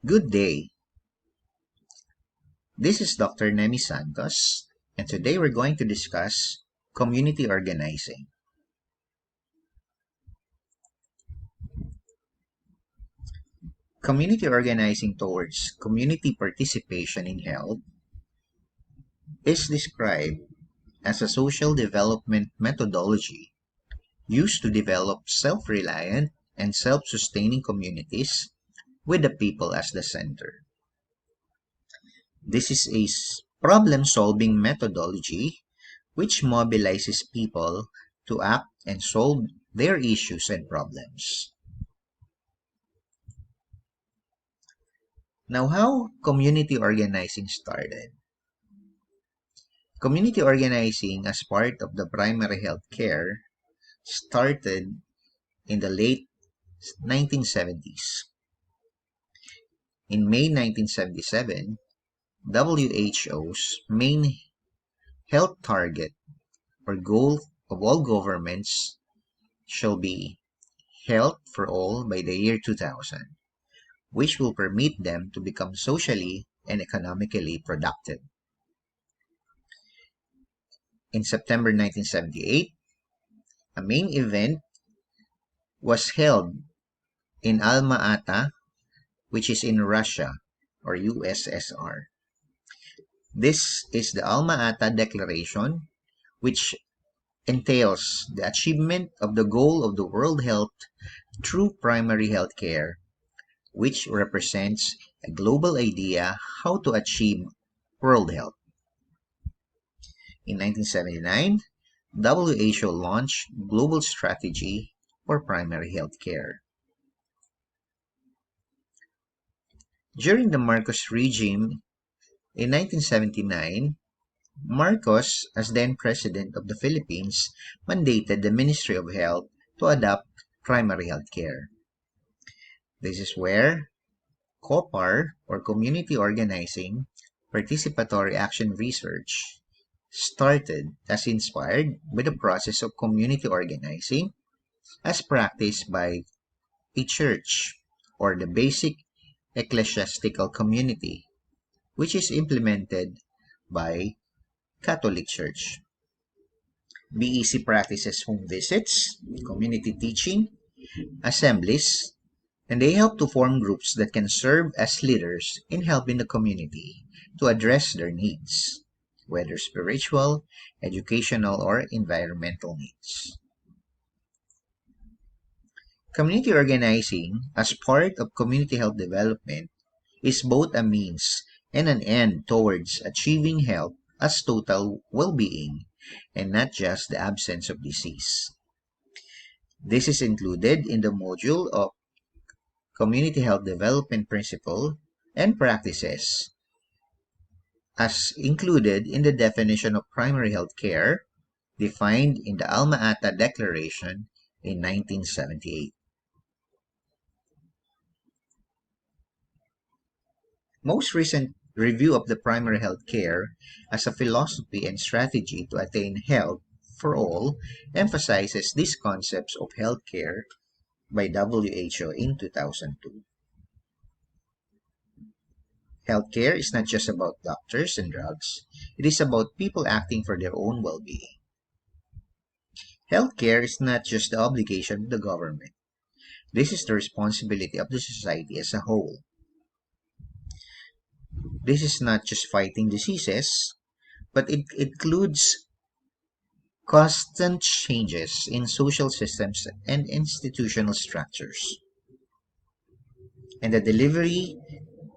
Good day. This is Dr. Nemi Santos, and today we're going to discuss community organizing. Community organizing towards community participation in health is described as a social development methodology used to develop self-reliant and self-sustaining communities with the people as the center. This is a problem-solving methodology which mobilizes people to act and solve their issues and problems. Now, how community organizing started? Community organizing as part of the primary health care started in the late 1970s. In May 1977, WHO's main health target or goal of all governments shall be health for all by the year 2000, which will permit them to become socially and economically productive. In September 1978, a main event was held in Alma-Ata, which is in Russia or USSR. This is the Alma-Ata Declaration, which entails the achievement of the goal of the World Health through primary health care, which represents a global idea how to achieve world health. In 1979, WHO launched Global Strategy for Primary Health Care. During the Marcos regime in 1979, Marcos, as then President of the Philippines, mandated the Ministry of Health to adopt primary health care. This is where COPAR, or Community Organizing Participatory Action Research, started as inspired by the process of community organizing as practiced by a church or the basic ecclesiastical community, which is implemented by Catholic Church. BEC practices home visits, community teaching, assemblies, and they help to form groups that can serve as leaders in helping the community to address their needs, whether spiritual, educational, or environmental needs. Community organizing as part of community health development is both a means and an end towards achieving health as total well-being and not just the absence of disease. This is included in the module of Community Health Development Principle and Practices, as included in the definition of primary health care defined in the Alma-Ata Declaration in 1978. Most recent review of the primary health care as a philosophy and strategy to attain health for all emphasizes these concepts of health care by WHO in 2002. Healthcare is not just about doctors and drugs, it is about people acting for their own well-being. Healthcare is not just the obligation of the government. This is the responsibility of the society as a whole. This is not just fighting diseases, but it includes constant changes in social systems and institutional structures, and the delivery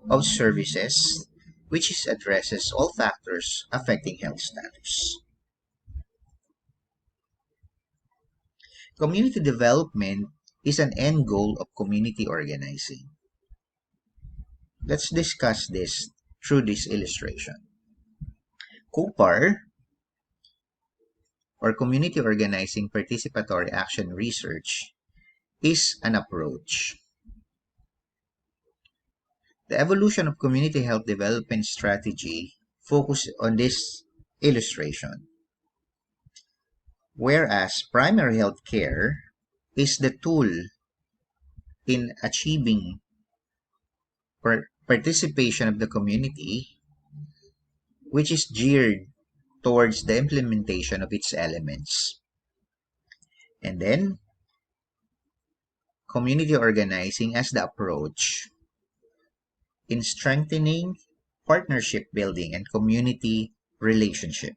of services which addresses all factors affecting health status. Community development is an end goal of community organizing. Let's discuss this through this illustration. COPAR, or Community Organizing Participatory Action Research, is an approach. The evolution of community health development strategy focuses on this illustration. Whereas primary health care is the tool in achieving participation of the community, which is geared towards the implementation of its elements. And then, community organizing as the approach in strengthening partnership building and community relationship.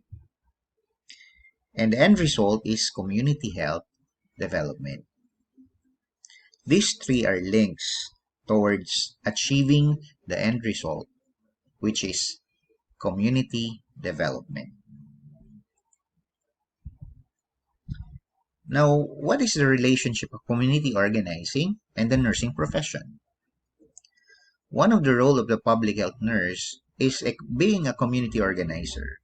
And the end result is community health development. These three are links towards achieving the end result, which is community development. Now, what is the relationship of community organizing and the nursing profession? One of the roles of the public health nurse is being a community organizer.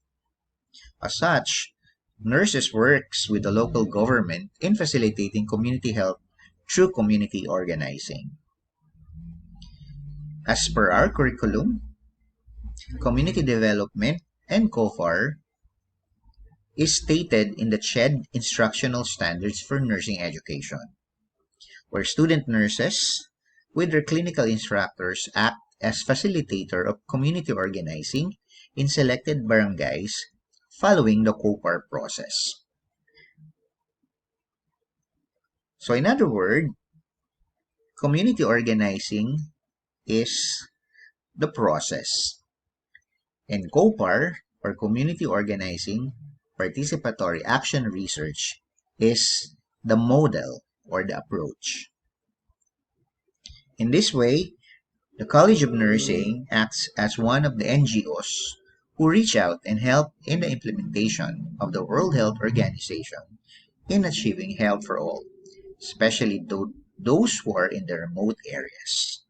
As such, nurses works with the local government in facilitating community health through community organizing. As per our curriculum, community development and COPAR is stated in the CHED Instructional Standards for Nursing Education, where student nurses with their clinical instructors act as facilitator of community organizing in selected barangays following the COPAR process. So in other words, community organizing is the process, and COPAR, or community organizing participatory action research, is the model or the approach. In this way, the College of Nursing acts as one of the NGOs who reach out and help in the implementation of the World Health Organization in achieving health for all, especially those who are in the remote areas.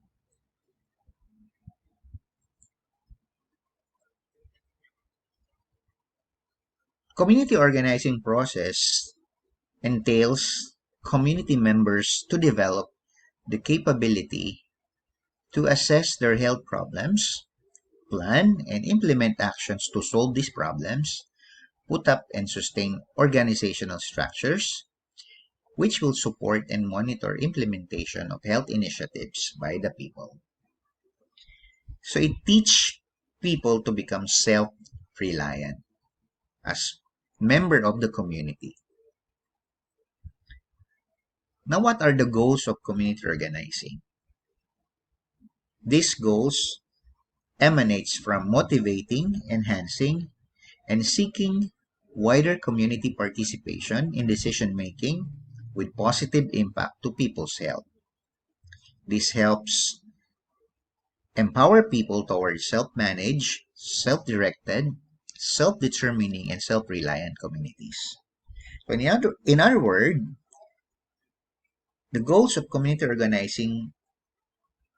Community organizing process entails community members to develop the capability to assess their health problems, plan and implement actions to solve these problems, put up and sustain organizational structures, which will support and monitor implementation of health initiatives by the people. So it teaches people to become self-reliant as member of the community. Now, what are the goals of community organizing? These goals emanates from motivating, enhancing, and seeking wider community participation in decision making with positive impact to people's health. This helps empower people towards self-managed, self-directed, self-determining, and self-reliant communities. So in other words, the goals of community organizing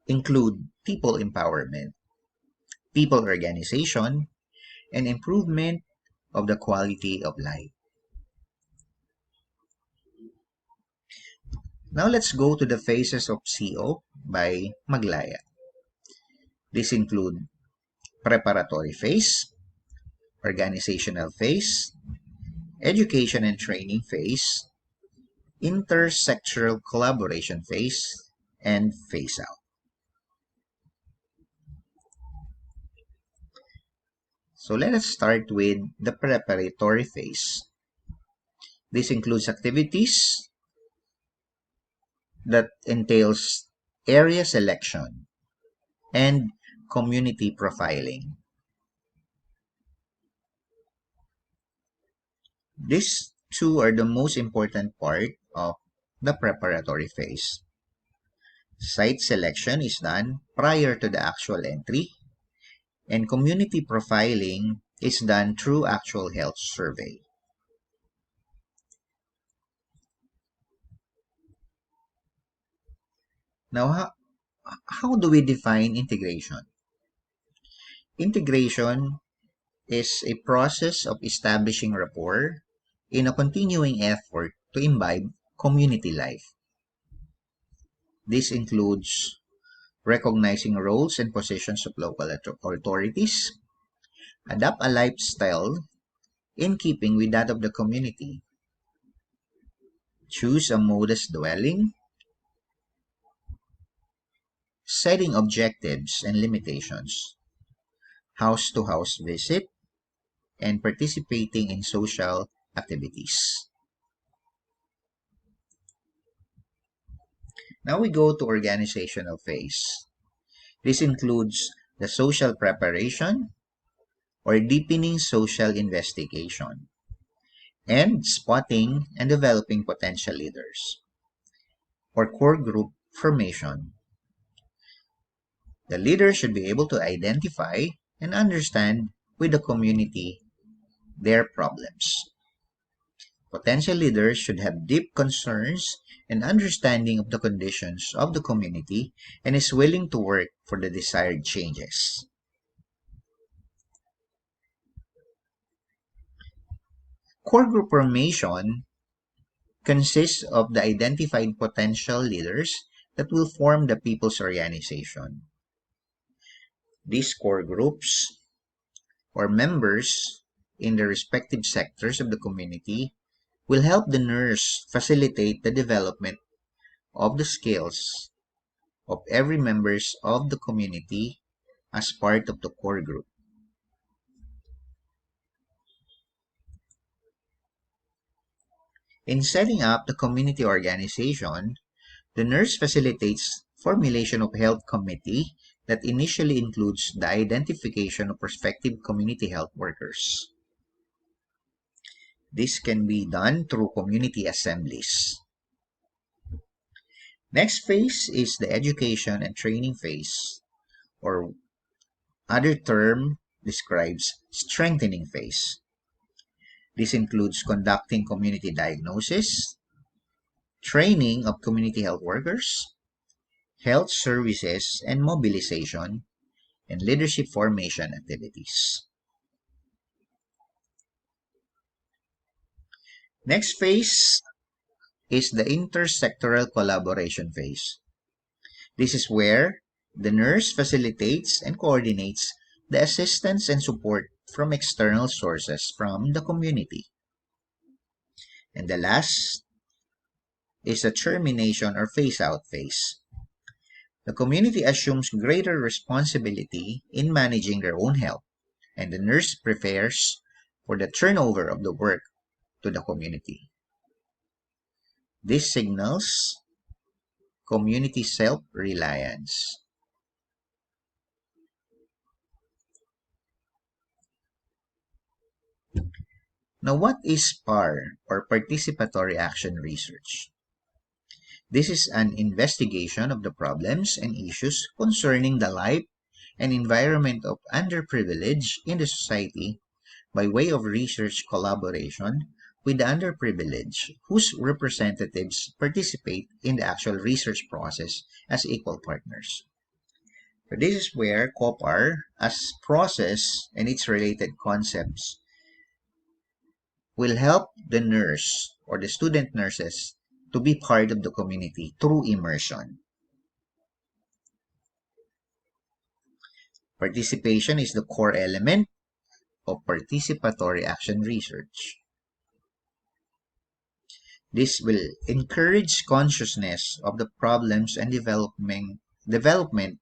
include people empowerment, people organization, and improvement of the quality of life. Now let's go to the phases of CO by Maglaya. These include preparatory phase, organizational phase, education and training phase, intersectoral collaboration phase, and phase out. So let us start with the preparatory phase. This includes activities that entails area selection and community profiling. These two are the most important part of the preparatory phase. Site selection is done prior to the actual entry, and community profiling is done through actual health survey. Now, how do we define integration? Integration is a process of establishing rapport in a continuing effort to imbibe community life. This includes recognizing roles and positions of local authorities, adopt a lifestyle in keeping with that of the community, choose a modest dwelling, setting objectives and limitations, house-to-house visit, and participating in social activities. Now we go to organizational phase. This includes the social preparation or deepening social investigation, and spotting and developing potential leaders or core group formation. The leader should be able to identify and understand with the community their problems. Potential leaders should have deep concerns and understanding of the conditions of the community and is willing to work for the desired changes. Core group formation consists of the identified potential leaders that will form the people's organization. These core groups or members in the respective sectors of the community will help the nurse facilitate the development of the skills of every members of the community as part of the core group. In setting up the community organization, the nurse facilitates formulation of health committee that initially includes the identification of prospective community health workers. This can be done through community assemblies. Next phase is the education and training phase, or other term describes strengthening phase. This includes conducting community diagnosis, training of community health workers, health services and mobilization, and leadership formation activities. Next phase is the intersectoral collaboration phase. This is where the nurse facilitates and coordinates the assistance and support from external sources from the community. And the last is the termination or phase out phase. The community assumes greater responsibility in managing their own health, and the nurse prepares for the turnover of the work to the community. This signals community self-reliance. Now, what is PAR, or Participatory Action Research? This is an investigation of the problems and issues concerning the life and environment of underprivileged in the society by way of research collaboration with the underprivileged, whose representatives participate in the actual research process as equal partners. So this is where COPAR, as process and its related concepts, will help the nurse or the student nurses to be part of the community through immersion. Participation is the core element of participatory action research. This will encourage consciousness of the problems and development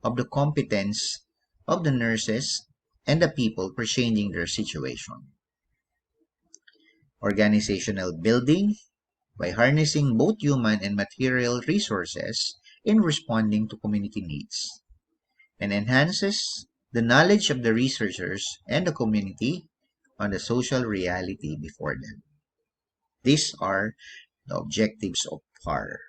of the competence of the nurses and the people for changing their situation. Organizational building by harnessing both human and material resources in responding to community needs, and enhances the knowledge of the researchers and the community on the social reality before them. These are the objectives of PAR.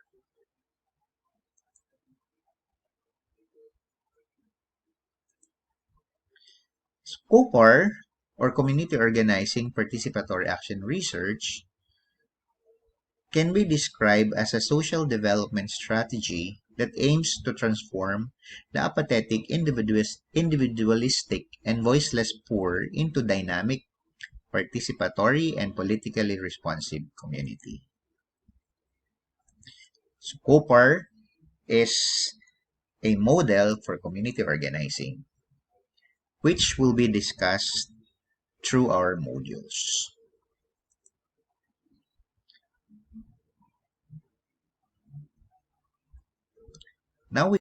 COPAR, or Community Organizing Participatory Action Research, can be described as a social development strategy that aims to transform the apathetic, individualistic, and voiceless poor into dynamic, participatory, and politically responsive community. So COPAR is a model for community organizing, which will be discussed through our modules. Now we